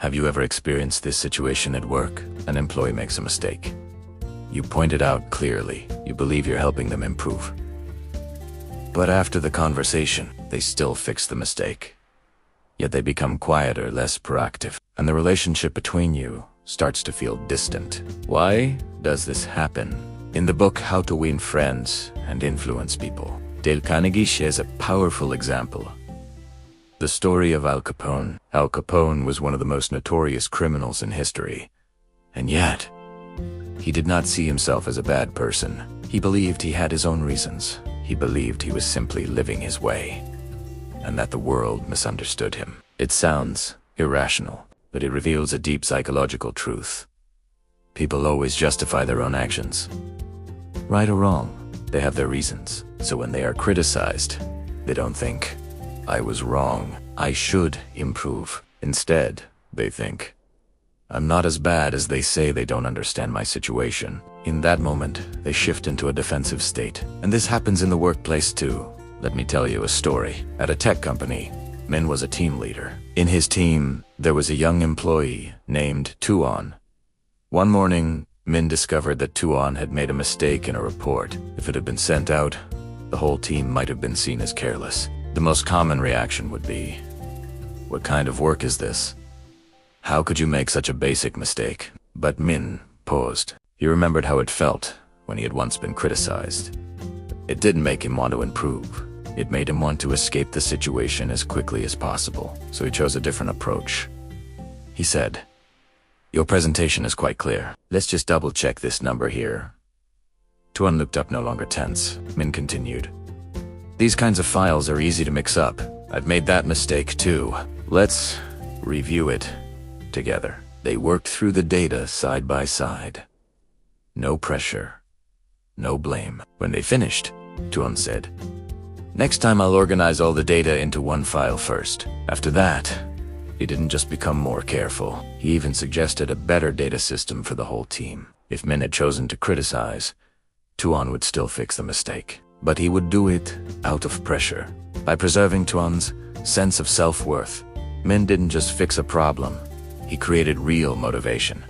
Have you ever experienced this situation at work? An employee makes a mistake. You point it out clearly. You believe you're helping them improve. But after the conversation, they still fix the mistake. Yet they become quieter, less proactive, and the relationship between you starts to feel distant. Why does this happen? In the book How to Win Friends and Influence People, Carnegie shares a powerful example. The story of Al Capone. Al Capone was one of the most notorious criminals in history. And yet, he did not see himself as a bad person. He believed he had his own reasons. He believed he was simply living his way, and that the world misunderstood him. It sounds irrational, but it reveals a deep psychological truth. People always justify their own actions. Right or wrong, they have their reasons. So when they are criticized, they don't think, I was wrong, I should improve. Instead, they think, I'm not as bad as they say. They don't understand my situation. In that moment, they shift into a defensive state. And this happens in the workplace too. Let me tell you a story. At a tech company, Min was a team leader. In his team, there was a young employee named Tuan. One morning, Min discovered that Tuan had made a mistake in a report. If it had been sent out, the whole team might have been seen as careless. The most common reaction would be, what kind of work is this? How could you make such a basic mistake? But Min paused. He remembered how it felt when he had once been criticized. It didn't make him want to improve. It made him want to escape the situation as quickly as possible. So he chose a different approach. He said, your presentation is quite clear. Let's just double check this number here. Tuan looked up, no longer tense. Min continued, these kinds of files are easy to mix up. I've made that mistake too. Let's review it together. They worked through the data side by side. No pressure, no blame. When they finished, Tuan said, next time I'll organize all the data into one file first. After that, he didn't just become more careful. He even suggested a better data system for the whole team. If Min had chosen to criticize, Tuan would still fix the mistake. But he would do it out of pressure. By preserving Tuan's sense of self-worth, Min didn't just fix a problem. He created real motivation.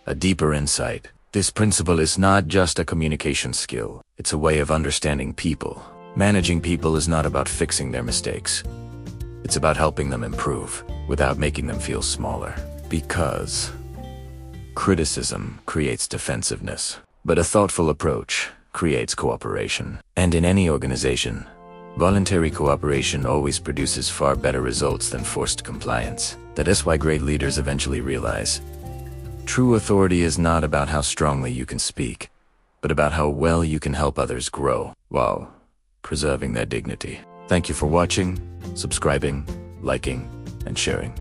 A deeper insight. This principle is not just a communication skill. It's a way of understanding people. Managing people is not about fixing their mistakes. It's about helping them improve without making them feel smaller. Because criticism creates defensiveness, but a thoughtful approach creates cooperation. And in any organization, voluntary cooperation always produces far better results than forced compliance. That is why great leaders eventually realize, true authority is not about how strongly you can speak, but about how well you can help others grow while preserving their dignity. Thank you for watching, subscribing, liking, and sharing.